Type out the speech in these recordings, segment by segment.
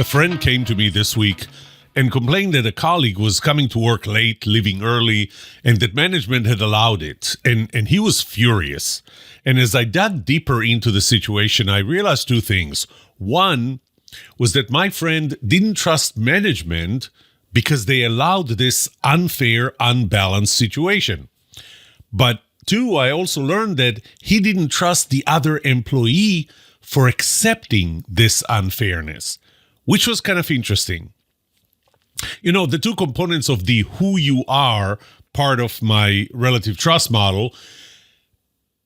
A friend came to me this week and complained that a colleague was coming to work late, leaving early, and that management had allowed it. And he was furious. And as I dug deeper into the situation, I realized two things. One was that my friend didn't trust management because they allowed this unfair, unbalanced situation. But two, I also learned that he didn't trust the other employee for accepting this unfairness, which was kind of interesting. You know, the two components of the who you are part of my relative trust model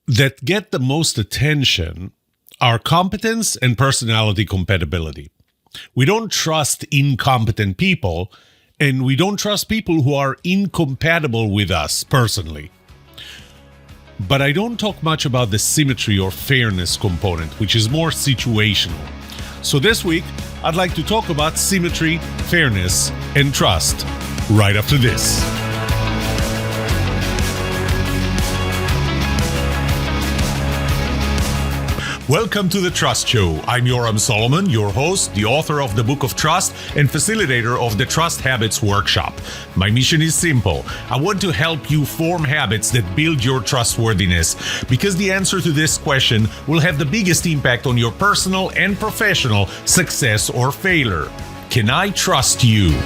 that get the most attention are competence and personality compatibility. We don't trust incompetent people, and we don't trust people who are incompatible with us personally. But I don't talk much about the symmetry or fairness component, which is more situational. So this week, I'd like to talk about symmetry, fairness, and trust right after this. Welcome to The Trust Show. I'm Yoram Solomon, your host, the author of the Book of Trust and facilitator of the Trust Habits Workshop. My mission is simple. I want to help you form habits that build your trustworthiness, because the answer to this question will have the biggest impact on your personal and professional success or failure. Can I trust you?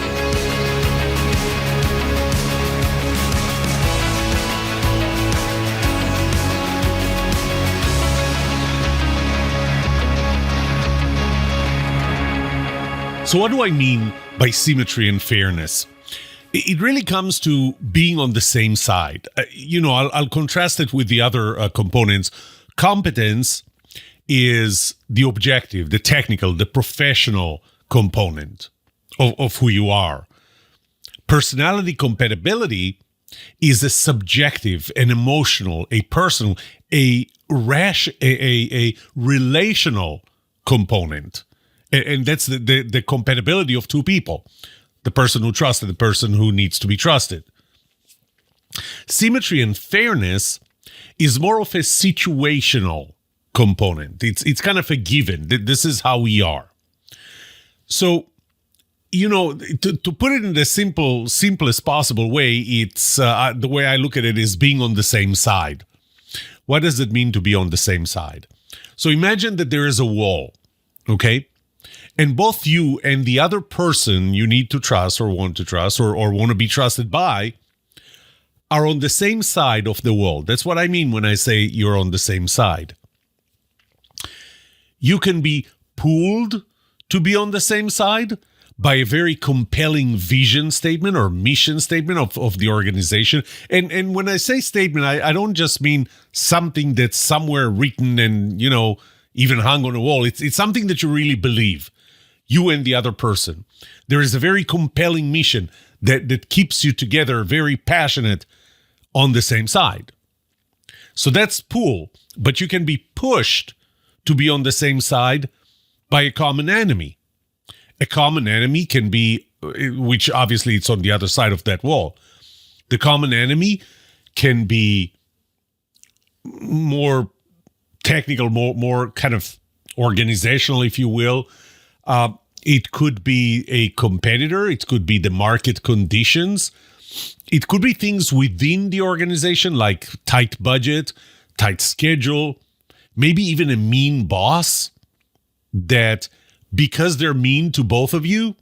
So what do I mean by symmetry and fairness? It really comes to being on the same side. I'll contrast it with the other components. Competence is the objective, the technical, the professional component of who you are. Personality compatibility is a subjective, an emotional, a personal, a relational component. And that's the compatibility of two people, the person who trusts and the person who needs to be trusted. Symmetry and fairness is more of a situational component. It's kind of a given. This is how we are. So, to put it in the simplest possible way, it's the way I look at it is being on the same side. What does it mean to be on the same side? So imagine that there is a wall, okay? And both you and the other person you need to trust or want to trust or want to be trusted by are on the same side of the wall. That's what I mean when I say you're on the same side. You can be pulled to be on the same side by a very compelling vision statement or mission statement of the organization. And when I say statement, I don't just mean something that's somewhere written and, even hung on a wall. It's something that you really believe. You and the other person. There is a very compelling mission that keeps you together, very passionate, on the same side. So that's pull. But you can be pushed to be on the same side by a common enemy. A common enemy can be, which obviously it's on the other side of that wall. The common enemy can be more technical, more kind of organizational, if you will. It could be a competitor. It could be the market conditions. It could be things within the organization, like tight budget, tight schedule, maybe even a mean boss that because they're mean to both of you,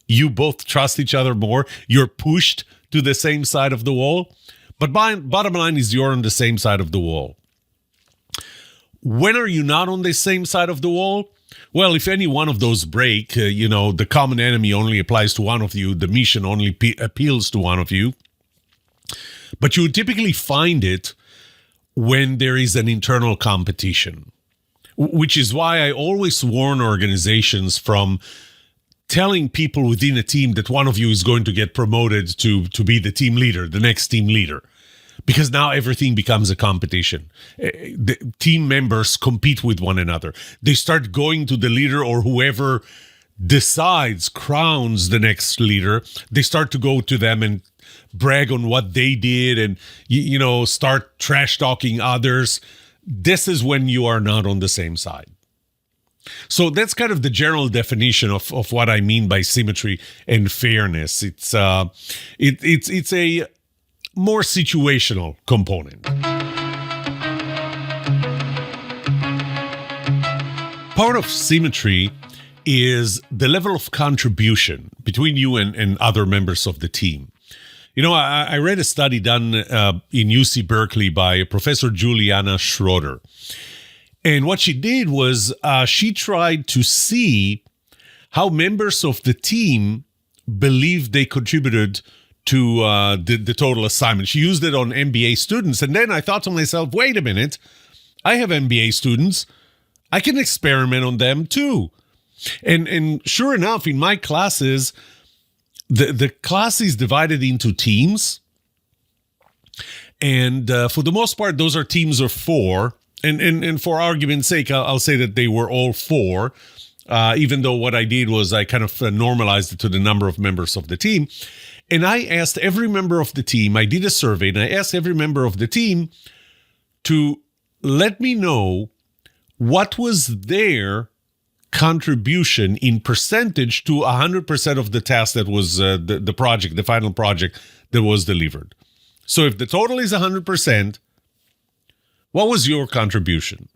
you both trust each other more. You're pushed to the same side of the wall. But bottom line is you're on the same side of the wall. When are you not on the same side of the wall? Well, if any one of those break, the common enemy only applies to one of you. The mission only appeals to one of you. But you would typically find it when there is an internal competition, which is why I always warn organizations from telling people within a team that one of you is going to get promoted to be the team leader, the next team leader. Because now everything becomes a competition. The team members compete with one another. They start going to the leader or whoever crowns the next leader. They start to go to them and brag on what they did and, start trash talking others. This is when you are not on the same side. So that's kind of the general definition of what I mean by symmetry and fairness. It's a more situational component. Part of symmetry is the level of contribution between you and other members of the team. You know, I read a study done in UC Berkeley by Professor Juliana Schroeder. And what she did was she tried to see how members of the team believed they contributed to the total assignment. She used it on MBA students. And then I thought to myself, wait a minute, I have MBA students. I can experiment on them too. And sure enough, in my classes, the class is divided into teams. And for the most part, those are teams of 4. And for argument's sake, I'll say that they were all 4, even though what I did was I kind of normalized it to the number of members of the team. And I asked every member of the team, I did a survey, and I asked every member of the team to let me know what was their contribution in percentage to 100% of the task that was the project, the final project that was delivered. So if the total is 100%, what was your contribution?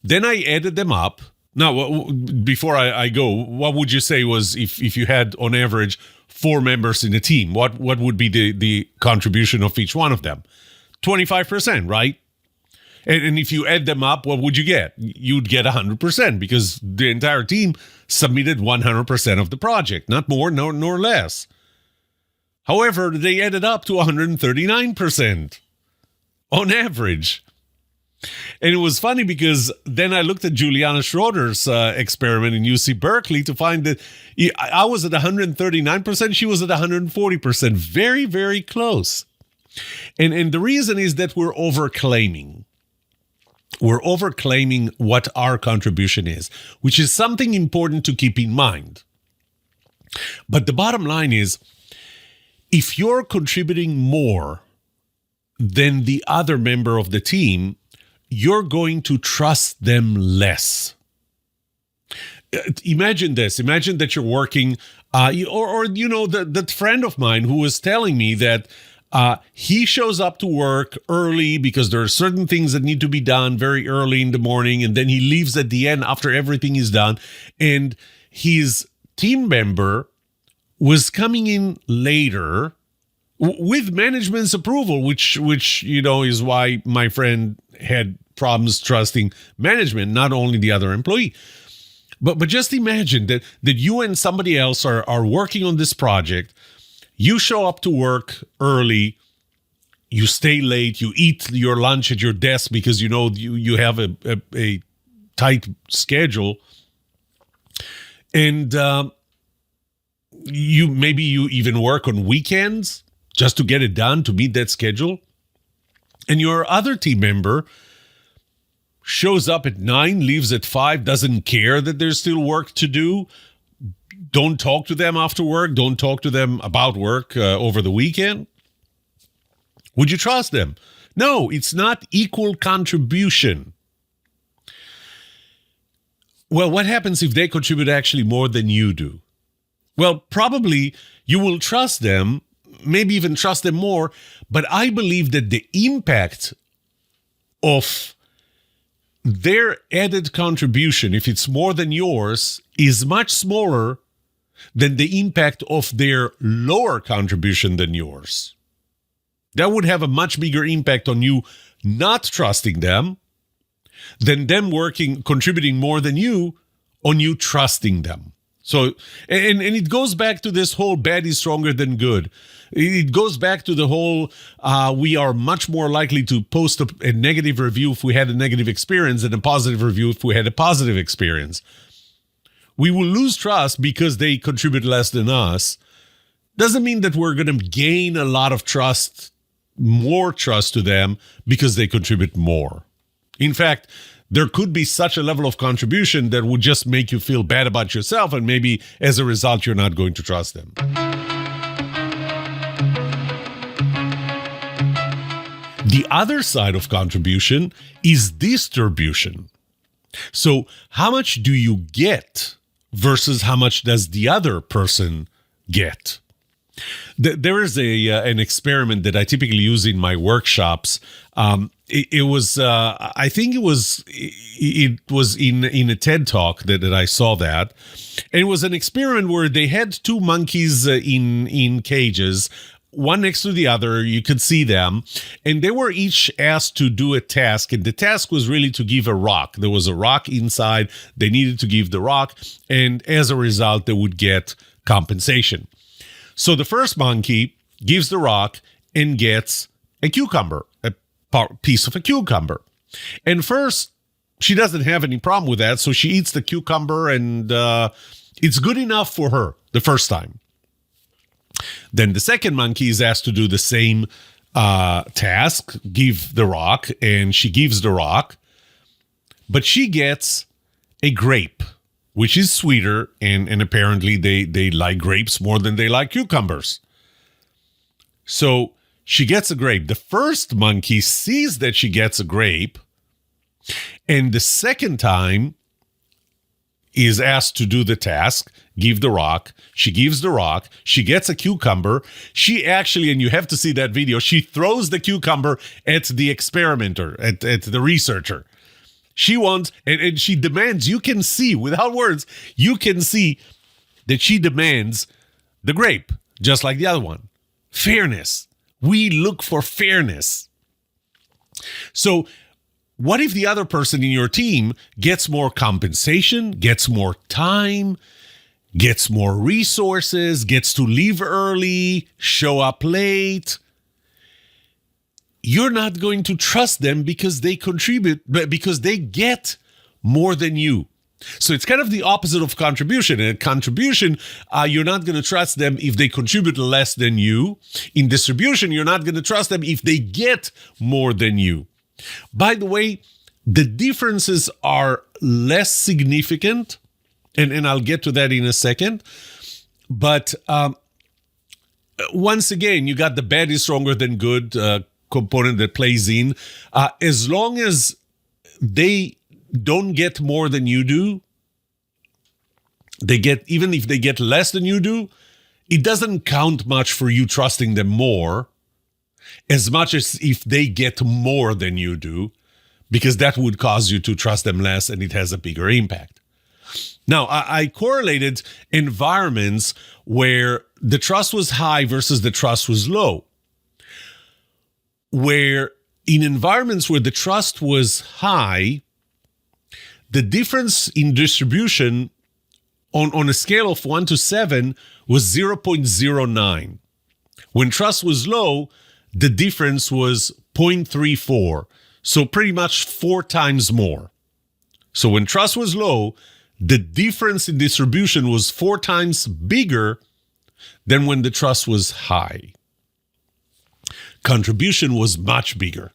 Then I added them up. Now, before I go, what would you say was if you had on average 4 members in a team, what would be the contribution of each one of them? 25%, right? And if you add them up, what would you get? You'd get 100% because the entire team submitted 100% of the project, not more nor less. However, they added up to 139% on average. And it was funny because then I looked at Juliana Schroeder's experiment in UC Berkeley to find that I was at 139%, she was at 140%. Very, very close. And the reason is that we're overclaiming. We're overclaiming what our contribution is, which is something important to keep in mind. But the bottom line is, if you're contributing more than the other member of the team, you're going to trust them less. Imagine this. Imagine that you're working, that friend of mine who was telling me that he shows up to work early because there are certain things that need to be done very early in the morning, and then he leaves at the end after everything is done. And his team member was coming in later with management's approval, which is why my friend had problems trusting management, not only the other employee. But just imagine that you and somebody else are working on this project. You show up to work early, you stay late, you eat your lunch at your desk because you have a tight schedule, and you even work on weekends just to get it done, to meet that schedule. And your other team member shows up at 9, leaves at 5, doesn't care that there's still work to do. Don't talk to them after work. Don't talk to them about work over the weekend. Would you trust them? No, it's not equal contribution. Well, what happens if they contribute actually more than you do? Well, probably you will trust them, maybe even trust them more, but I believe that the impact of their added contribution, if it's more than yours, is much smaller than the impact of their lower contribution than yours. That would have a much bigger impact on you not trusting them than them contributing more than you on you trusting them. So, and it goes back to this whole bad is stronger than good. It goes back to the whole, we are much more likely to post a negative review if we had a negative experience than a positive review if we had a positive experience. We will lose trust because they contribute less than us. Doesn't mean that we're going to gain a lot of trust, more trust to them because they contribute more. In fact, there could be such a level of contribution that would just make you feel bad about yourself, and maybe as a result, you're not going to trust them. The other side of contribution is distribution. So how much do you get versus how much does the other person get? There is an experiment that I typically use in my workshops. It was I think it was in a TED talk that I saw that. And it was an experiment where they had two monkeys in cages, one next to the other. You could see them, and they were each asked to do a task, and the task was really to give a rock. There was a rock inside. They needed to give the rock, and as a result, they would get compensation. So the first monkey gives the rock and gets a cucumber, a piece of a cucumber. And first, she doesn't have any problem with that, so she eats the cucumber, and it's good enough for her the first time. Then the second monkey is asked to do the same task, give the rock, and she gives the rock, but she gets a grape, which is sweeter, and apparently they like grapes more than they like cucumbers. So she gets a grape. The first monkey sees that she gets a grape, and the second time is asked to do the task, give the rock. She gives the rock. She gets a cucumber. She actually, and you have to see that video, she throws the cucumber at the experimenter, at the researcher. She wants, and she demands, you can see, without words, you can see that she demands the grape, just like the other one. Fairness. We look for fairness. So what if the other person in your team gets more compensation, gets more time, gets more resources, gets to leave early, show up late? You're not going to trust them because they contribute, because they get more than you. So it's kind of the opposite of contribution. In contribution, you're not going to trust them if they contribute less than you. In distribution, you're not going to trust them if they get more than you. By the way, the differences are less significant, and I'll get to that in a second. But once again, you got the bad is stronger than good component that plays in. As long as they don't get more than you do, even if they get less than you do, it doesn't count much for you trusting them more, as much as if they get more than you do, because that would cause you to trust them less, and it has a bigger impact. Now, I correlated environments where the trust was high versus the trust was low. Where in environments where the trust was high, the difference in distribution on a scale of 1 to 7 was 0.09. When trust was low, the difference was 0.34. So pretty much 4 times more. So when trust was low, the difference in distribution was 4 times bigger than when the trust was high. Contribution was much bigger.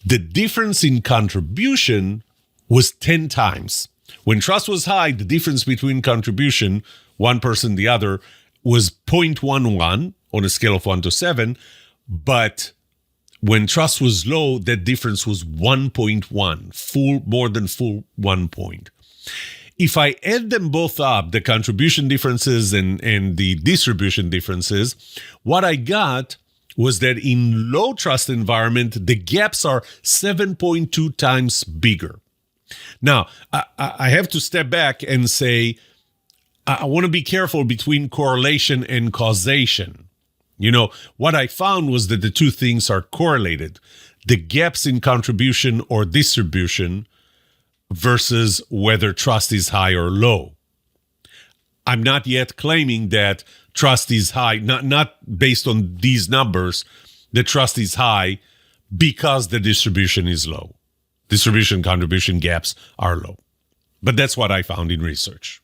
The difference in contribution was 10 times. When trust was high, the difference between contribution, one person, the other, was 0.11 on a scale of 1 to 7. But when trust was low, that difference was 1.1, more than full 1 point. If I add them both up, the contribution differences and the distribution differences, what I got was that in low trust environment, the gaps are 7.2 times bigger. Now, I have to step back and say, I want to be careful between correlation and causation. You know, what I found was that the two things are correlated. The gaps in contribution or distribution versus whether trust is high or low. I'm not yet claiming that trust is high, not based on these numbers, the trust is high because the distribution is low. Distribution contribution gaps are low. But that's what I found in research.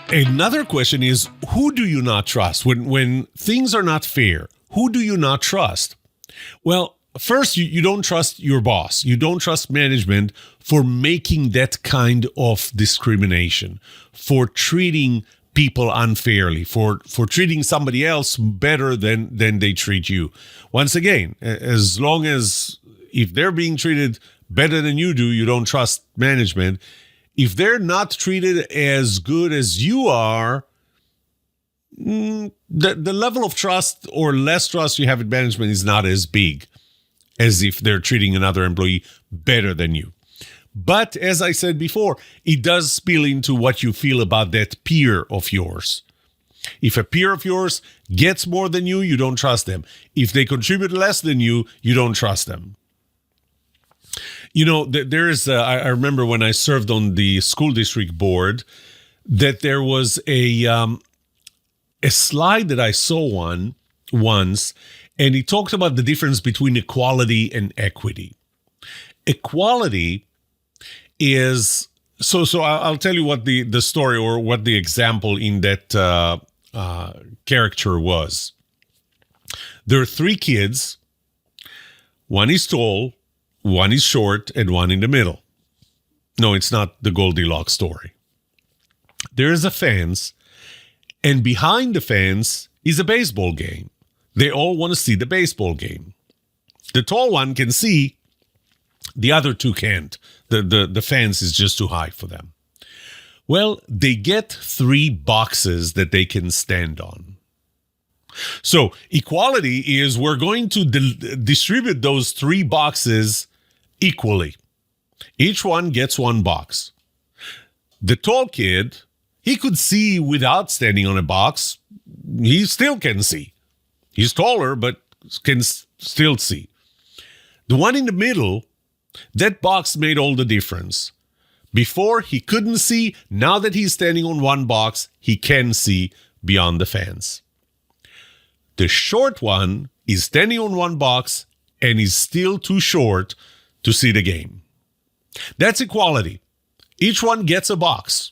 Another question is, who do you not trust? When things are not fair, who do you not trust? Well, first, you don't trust your boss. You don't trust management for making that kind of discrimination, for treating people unfairly, for treating somebody else better than they treat you. Once again, as long as if they're being treated better than you do, you don't trust management. If they're not treated as good as you are, the level of trust or less trust you have in management is not as big as if they're treating another employee better than you. But as I said before, it does spill into what you feel about that peer of yours. If a peer of yours gets more than you, you don't trust them. If they contribute less than you, you don't trust them. You know, I remember when I served on the school district board that there was a slide that I saw once, and it talked about the difference between equality and equity. Equality is, so I'll tell you what the story or what the example in that character was. There are 3 kids. One is tall, one is short, and one in the middle. No, it's not the Goldilocks story. There is a fence, and behind the fence is a baseball game. They all want to see the baseball game. The tall one can see, the other 2 can't. The fence is just too high for them. Well, they get 3 boxes that they can stand on. So equality is we're going to distribute those 3 boxes equally. Each one gets 1 box. The tall kid, he could see without standing on a box. He still can see. He's taller, but can still see. The one in the middle, that box made all the difference. Before, he couldn't see. Now that he's standing on 1 box, he can see beyond the fence. The short one is standing on 1 box and is still too short to see the game. That's equality. Each one gets a box.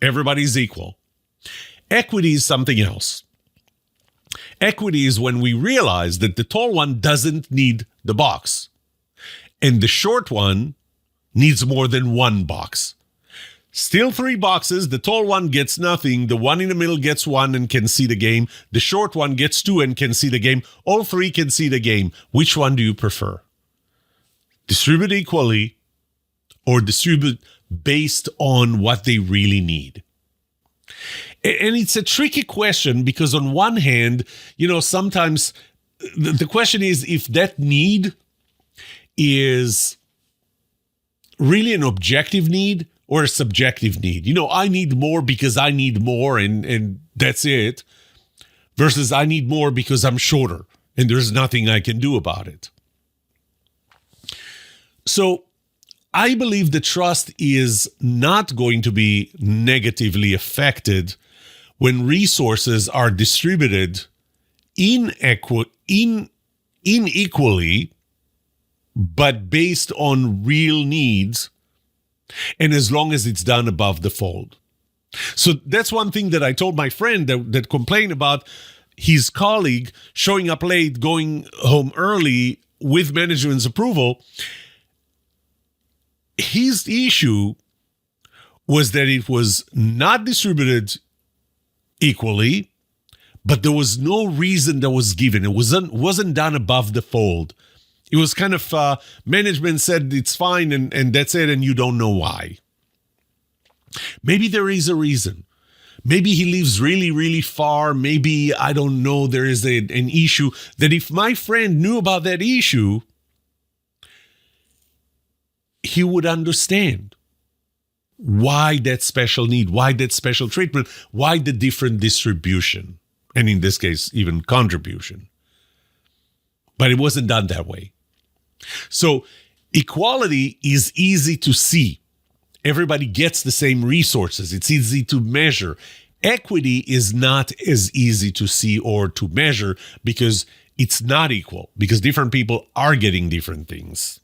Everybody's equal. Equity is something else. Equity is when we realize that the tall one doesn't need the box, and the short one needs more than 1 box. Still 3 boxes. The tall one gets nothing. The one in the middle gets 1 and can see the game. The short one gets 2 and can see the game. All 3 can see the game. Which one do you prefer? Distribute equally or distribute based on what they really need? And it's a tricky question because on one hand, you know, sometimes the question is if that need is really an objective need or a subjective need. You know, I need more because I need more and that's it, versus I need more because I'm shorter and there's nothing I can do about it. So I believe the trust is not going to be negatively affected when resources are distributed inequally, but based on real needs, and as long as it's done above the fold. So that's one thing that I told my friend that complained about his colleague showing up late, going home early with management's approval. His issue was that it was not distributed equally, but there was no reason that was given. It wasn't done above the fold. It was kind of management said it's fine and that's it, and you don't know why. Maybe there is a reason. Maybe he lives really, really far. Maybe, I don't know, there is an issue that if my friend knew about that issue, he would understand why that special need, why that special treatment, why the different distribution, and in this case, even contribution. But it wasn't done that way. So equality is easy to see. Everybody gets the same resources. It's easy to measure. Equity is not as easy to see or to measure because it's not equal, because different people are getting different things.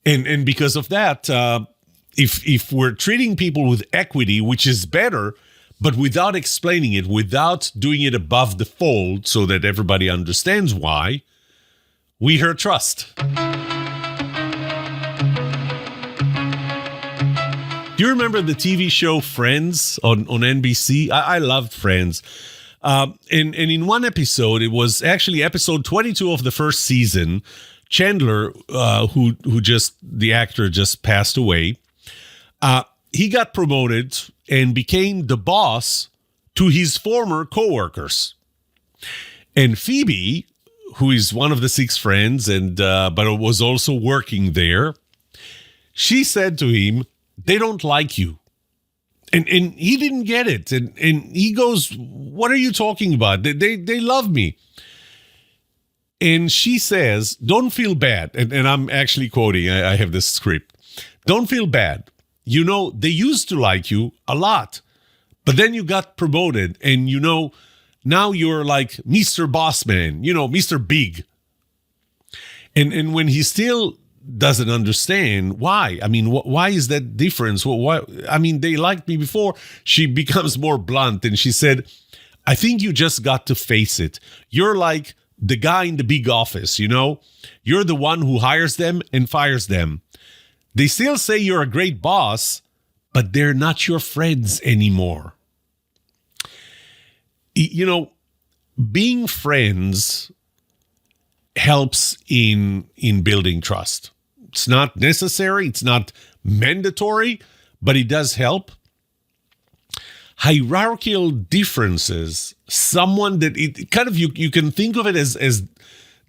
And because of that, if we're treating people with equity, which is better, but without explaining it, without doing it above the fold so that everybody understands why, we hurt trust. Do you remember the TV show Friends on NBC? I loved Friends. And in one episode, it was actually episode 22 of the first season, Chandler, the actor just passed away. He got promoted and became the boss to his former coworkers. And Phoebe, who is one of the 6 friends, but was also working there, she said to him, "They don't like you." And he didn't get it. And he goes, "What are you talking about? They love me." And she says, "Don't feel bad." And I'm actually quoting, I have this script. "Don't feel bad. You know, they used to like you a lot. But then you got promoted and, now you're like Mr. Bossman, Mr. Big." And when he still doesn't understand why. I mean, why is that difference? Why? I mean, they liked me before. She becomes more blunt and she said, "I think you just got to face it. You're like the guy in the big office, You're the one who hires them and fires them. They still say you're a great boss, but they're not your friends anymore." Being friends helps in building trust. It's not necessary, it's not mandatory, but it does help. Hierarchical differences, someone that it kind of you can think of it as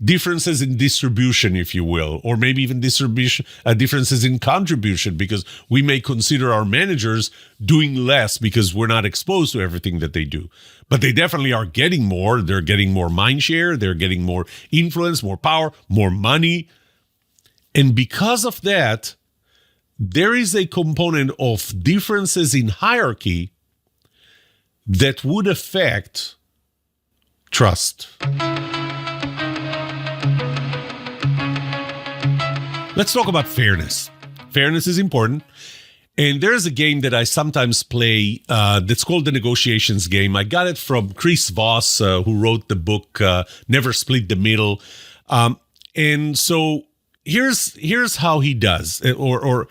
differences in distribution, if you will, or maybe even differences in contribution, because we may consider our managers doing less because we're not exposed to everything that they do. But they definitely are getting more. They're getting more mind share. They're getting more influence, more power, more money. And because of that, there is a component of differences in hierarchy that would affect trust. Let's talk about fairness. Fairness is important. And there's a game that I sometimes play that's called the negotiations game. I got it from Chris Voss, who wrote the book Never Split the Middle. And so here's how he does, or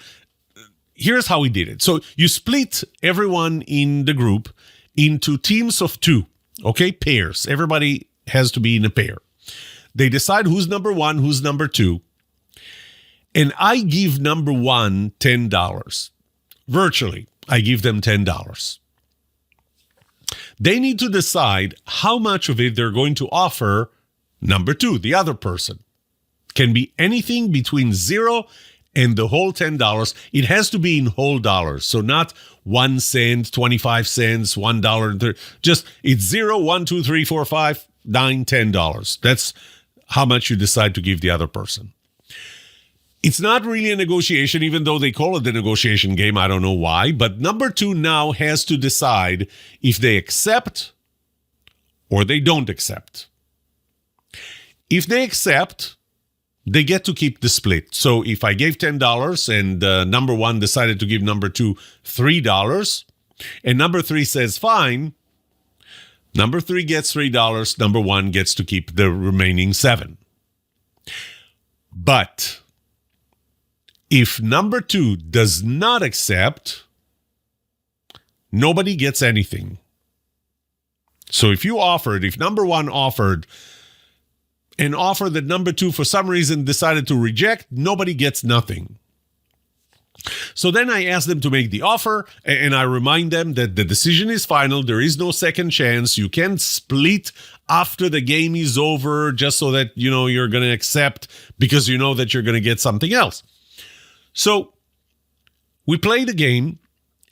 here's how he did it. So you split everyone in the group into teams of 2, okay? Pairs. Everybody has to be in a pair. They decide who's number 1, who's number 2. And I give number 1 $10. Virtually, I give them $10. They need to decide how much of it they're going to offer number 2, the other person. Can be anything between 0 and the whole $10. It has to be in whole dollars. So not 1 cent, 25 cents, $1. Just it's 0, 1, 2, 3, 4, 5, 9, $10. That's how much you decide to give the other person. It's not really a negotiation, even though they call it the negotiation game. I don't know why. But number 2 now has to decide if they accept or they don't accept. If they accept, they get to keep the split. So if I gave $10 and number 1 decided to give number 2 $3, and number 3 says fine, number 3 gets $3, number 1 gets to keep the remaining $7. But if number 2 does not accept, nobody gets anything. So if number 1 offered an offer that number 2 for some reason decided to reject, nobody gets nothing. So then I ask them to make the offer, and I remind them that the decision is final. There is no second chance. You can't split after the game is over just so that you're going to accept because you know that you're going to get something else. So we play the game,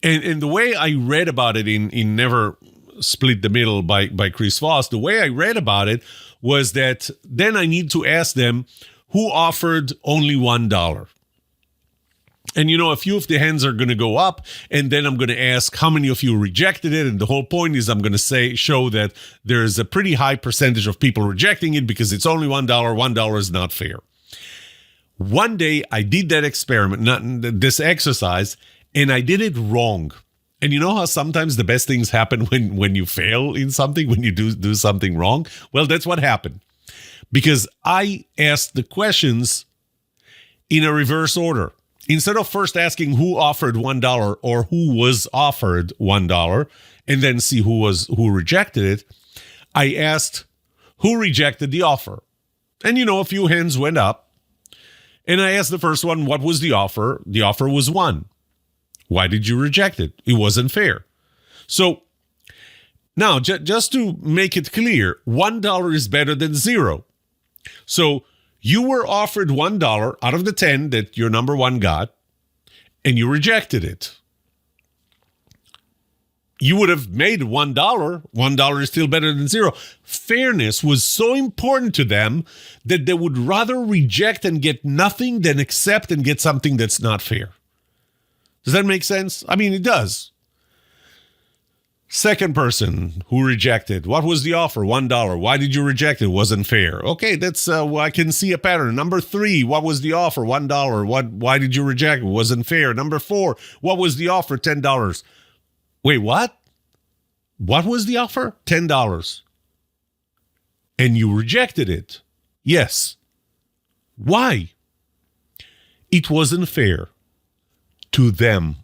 and the way I read about it in Never Split the Middle by Chris Voss, the way I read about it was that then I need to ask them who offered only $1. And, a few of the hands are going to go up, and then I'm going to ask how many of you rejected it. And the whole point is I'm going to show that there's a pretty high percentage of people rejecting it because it's only $1. $1 is not fair. One day I did that experiment, this exercise, and I did it wrong. And you know how sometimes the best things happen when you fail in something, when you do something wrong? Well, that's what happened. Because I asked the questions in a reverse order. instead of first asking who offered $1 or who was offered $1 and then see who rejected it, I asked who rejected the offer. And a few hands went up. And I asked the first one, what was the offer? The offer was 1. Why did you reject it? It wasn't fair. So now, just to make it clear, $1 is better than 0. So you were offered $1 out of the 10 that your number one got, and you rejected it. You would have made $1. $1 is still better than 0. Fairness was so important to them that they would rather reject and get nothing than accept and get something that's not fair. Does that make sense? I mean, it does. Second person who rejected. What was the offer? $1. Why did you reject it? Wasn't fair. Okay, that's I can see a pattern. Number 3, what was the offer? $1. Why did you reject it? Wasn't fair. Number 4, what was the offer? $10. Wait, what? What was the offer? $10. And you rejected it. Yes. Why? It wasn't fair to them.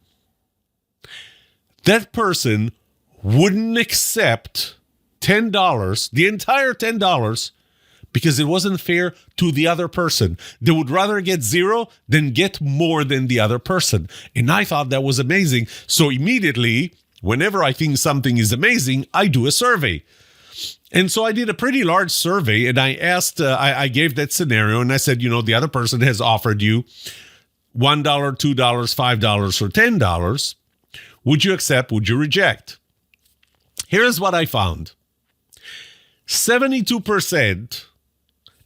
That person wouldn't accept $10, the entire $10, because it wasn't fair to the other person. They would rather get 0 than get more than the other person. And I thought that was amazing. So immediately, whenever I think something is amazing, I do a survey. And so I did a pretty large survey, and I asked, I gave that scenario, and I said, the other person has offered you $1, $2, $5, or $10. Would you accept? Would you reject? Here's what I found. 72%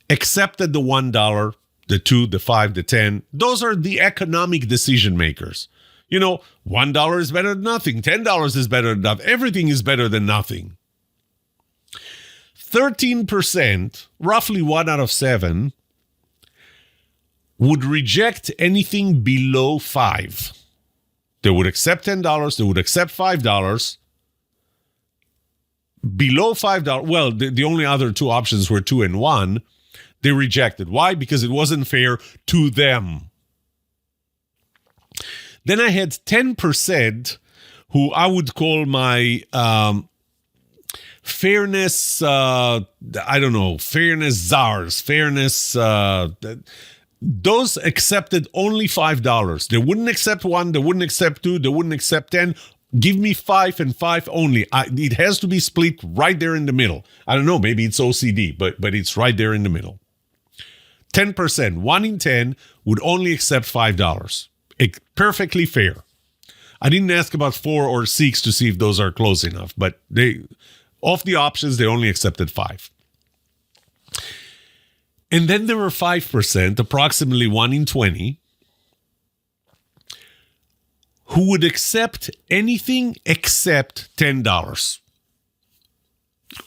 accepted the $1, the 2, the 5, the 10. Those are the economic decision makers. $1 is better than nothing. $10 is better than nothing. Everything is better than nothing. 13%, roughly 1 out of 7, would reject anything below 5. They would accept $10. They would accept $5. Below $5, well, the only other 2 options were 2 and 1. They rejected. Why? Because it wasn't fair to them. Then I had 10% who I would call my fairness, fairness czars, those accepted only $5. They wouldn't accept 1, they wouldn't accept 2, they wouldn't accept 10. Give me 5 and 5 only. It has to be split right there in the middle. I don't know, maybe it's OCD, but it's right there in the middle. 10%, 1 in 10 would only accept $5. Perfectly fair. I didn't ask about 4 or 6 to see if those are close enough, but of the options, they only accepted 5. And then there were 5%, approximately 1 in 20, who would accept anything except $10.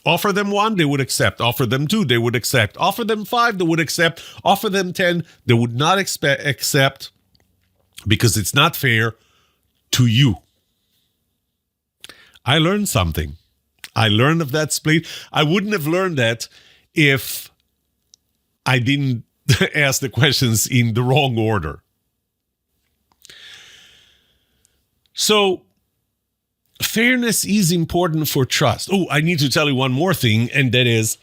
Offer them 1, they would accept. Offer them 2, they would accept. Offer them 5, they would accept. Offer them 10, they would not accept, because it's not fair to you. I learned something. I learned of that split. I wouldn't have learned that if I didn't ask the questions in the wrong order. So, fairness is important for trust. Oh, I need to tell you one more thing, and that is,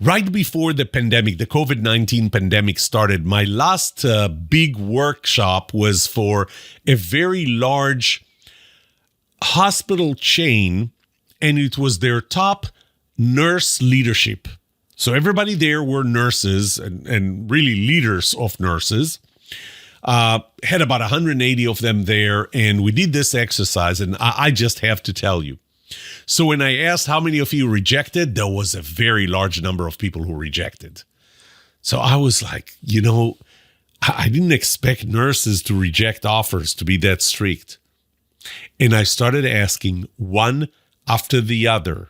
right before the pandemic, the COVID-19 pandemic started, my last big workshop was for a very large hospital chain, and it was their top nurse leadership. So everybody there were nurses and really leaders of nurses. Had about 180 of them there, and we did this exercise, and I just have to tell you. So when I asked how many of you rejected, there was a very large number of people who rejected. So I was like, I didn't expect nurses to reject offers, to be that strict. And I started asking one after the other,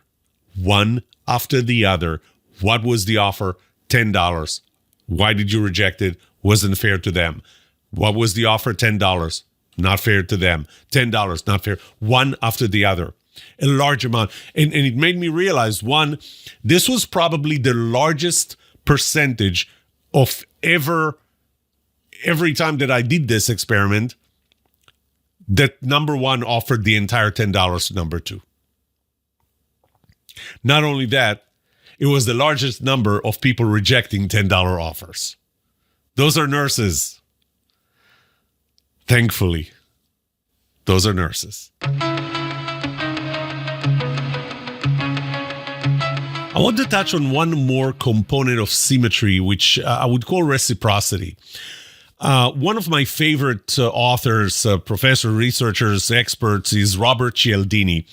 what was the offer? $10. Why did you reject it? Wasn't fair to them. What was the offer? $10. Not fair to them. $10. Not fair. One after the other. A large amount. And it made me realize, one, this was probably the largest percentage of ever every time that I did this experiment, that number one offered the entire $10 to number two. Not only that, it was the largest number of people rejecting $10 offers. Those are nurses. Thankfully, those are nurses. I want to touch on one more component of symmetry, which I would call reciprocity. One of my favorite authors, professor, researchers, experts is Robert Cialdini.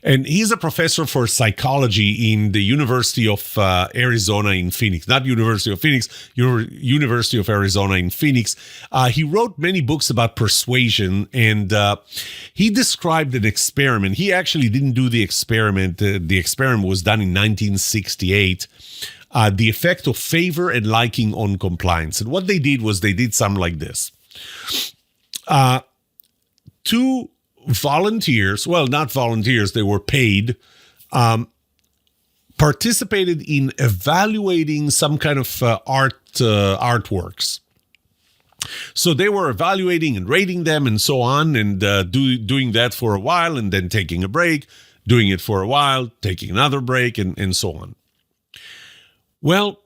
And he's a professor for psychology in the University of Arizona in Phoenix. Not University of Phoenix, University of Arizona in Phoenix. He wrote many books about persuasion, and he described an experiment. He actually didn't do the experiment. The experiment was done in 1968. The effect of favor and liking on compliance. And what they did was they did something like this. Two volunteers, well, not volunteers, they were paid, participated in evaluating some kind of artworks. So they were evaluating and rating them and so on, and doing that for a while, and then taking a break, doing it for a while, taking another break, and so on. Well,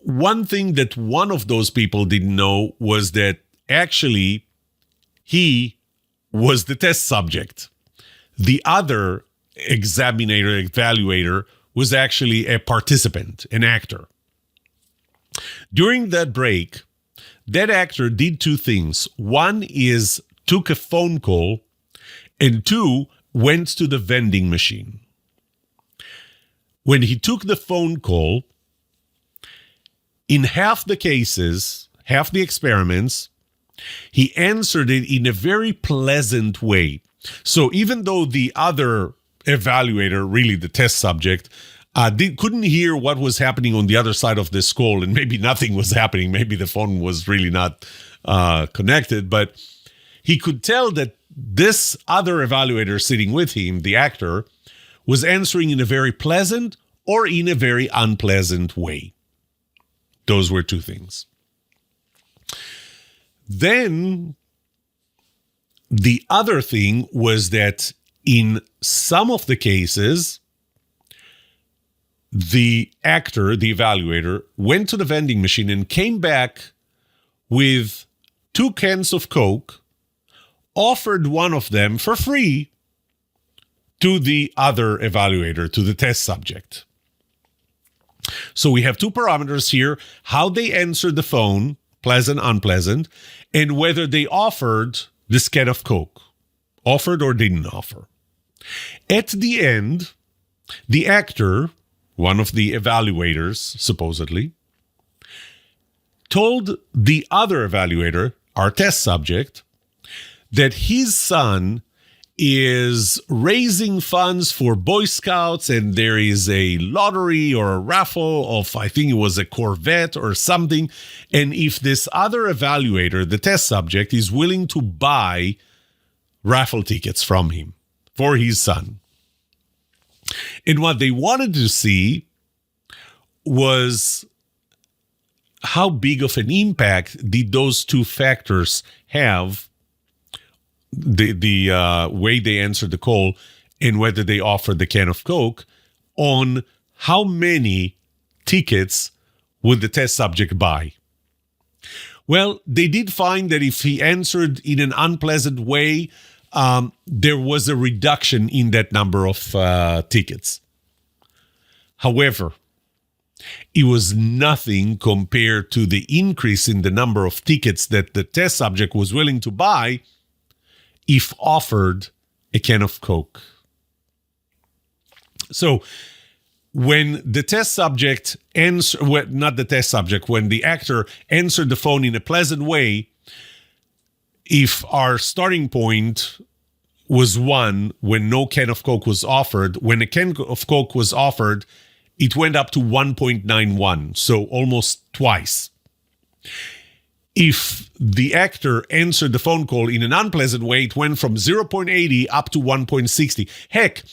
one thing that one of those people didn't know was that actually he was the test subject. The other evaluator was actually a participant, an actor. During that break, that actor did two things. One is took a phone call, and two, went to the vending machine. When he took the phone call, in half the cases, half the experiments, he answered it in a very pleasant way. So even though the other evaluator, really the test subject, couldn't hear what was happening on the other side of this call, and maybe nothing was happening, maybe the phone was really not connected, but he could tell that this other evaluator sitting with him, the actor, was answering in a very pleasant or in a very unpleasant way. Those were two things. Then the other thing was that in some of the cases, the actor, the evaluator, went to the vending machine and came back with 2 cans of Coke, offered one of them for free to the other evaluator, to the test subject. So we have 2 parameters here: how they answered the phone, pleasant, unpleasant, and whether they offered this can of Coke, offered or didn't offer. At the end, the actor, one of the evaluators, supposedly, told the other evaluator, our test subject, that his son is raising funds for Boy Scouts, and there is a lottery or a raffle of, I think it was a Corvette or something. And if this other evaluator, the test subject, is willing to buy raffle tickets from him for his son. And what they wanted to see was how big of an impact did those 2 factors have, the way they answered the call and whether they offered the can of Coke, on how many tickets would the test subject buy. Well, they did find that if he answered in an unpleasant way, there was a reduction in that number of tickets. However, it was nothing compared to the increase in the number of tickets that the test subject was willing to buy if offered a can of Coke. So when the test subject when the actor answered the phone in a pleasant way, if our starting point was 1 when no can of Coke was offered, when a can of Coke was offered, it went up to 1.91, so almost twice. If the actor answered the phone call in an unpleasant way, it went from 0.80 up to 1.60. Heck,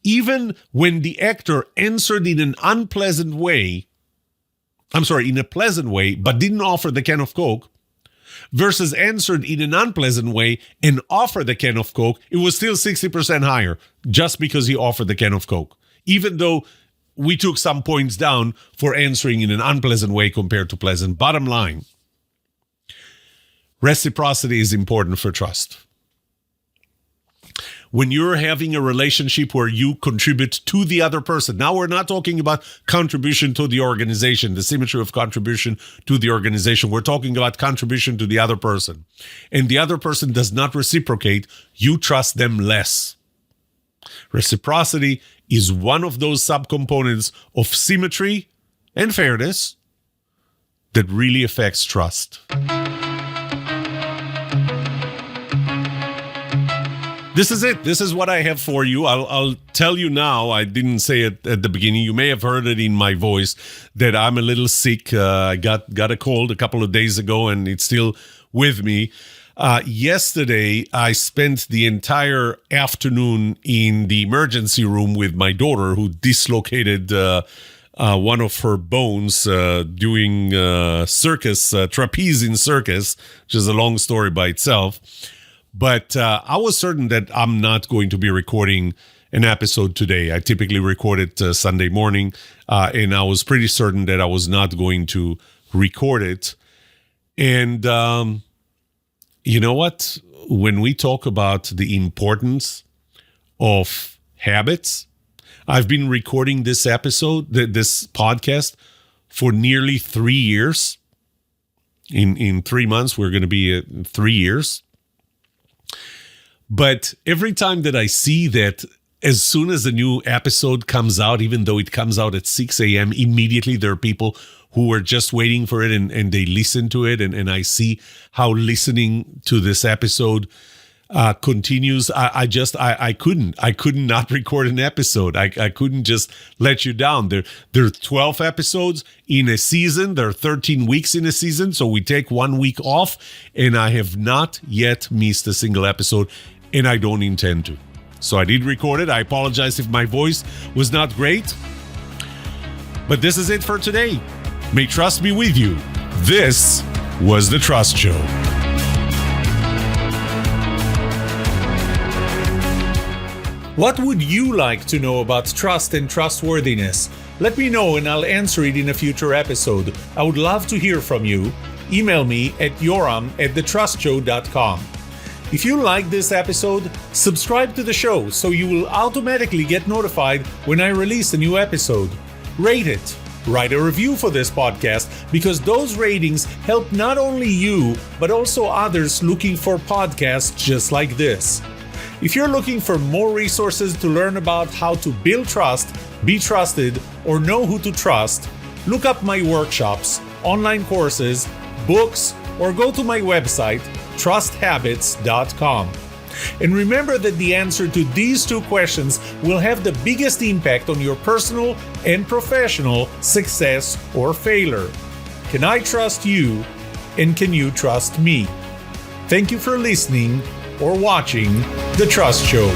even when the actor answered in an unpleasant way, in a pleasant way, but didn't offer the can of Coke, versus answered in an unpleasant way and offered the can of Coke, it was still 60% higher just because he offered the can of Coke, even though we took some points down for answering in an unpleasant way compared to pleasant. Bottom line, reciprocity is important for trust. When you're having a relationship where you contribute to the other person, now we're not talking about contribution to the organization, the symmetry of contribution to the organization. We're talking about contribution to the other person. And the other person does not reciprocate, you trust them less. Reciprocity is one of those subcomponents of symmetry and fairness that really affects trust. This is it. This is what I have for you. I'll tell you now. I didn't say it at the beginning. You may have heard it in my voice that I'm a little sick. I got a cold a couple of days ago, and it's still with me. Yesterday, I spent the entire afternoon in the emergency room with my daughter, who dislocated one of her bones doing trapeze in circus, which is a long story by itself. But I was certain that I'm not going to be recording an episode today. I typically record it Sunday morning, and I was pretty certain that I was not going to record it. And you know what? When we talk about the importance of habits, I've been recording this this podcast, for nearly 3 years. In 3 months, we're going to be at 3 years. But every time that I see that, as soon as a new episode comes out, even though it comes out at 6 a.m., immediately there are people who are just waiting for it and they listen to it. And I see how listening to this episode continues. I could not record an episode. I couldn't just let you down. There are 12 episodes in a season. There are 13 weeks in a season. So we take 1 week off, and I have not yet missed a single episode, and I don't intend to. So I did record it. I apologize if my voice was not great. But this is it for today. May trust be with you. This was The Trust Show. What would you like to know about trust and trustworthiness? Let me know and I'll answer it in a future episode. I would love to hear from you. Email me at yoram@thetrustshow.com. If you like this episode, subscribe to the show so you will automatically get notified when I release a new episode. Rate it. Write a review for this podcast, because those ratings help not only you, but also others looking for podcasts just like this. If you're looking for more resources to learn about how to build trust, be trusted, or know who to trust, look up my workshops, online courses, books, or go to my website, trusthabits.com. And remember that the answer to these two questions will have the biggest impact on your personal and professional success or failure. Can I trust you, and can you trust me? Thank you for listening or watching The Trust Show.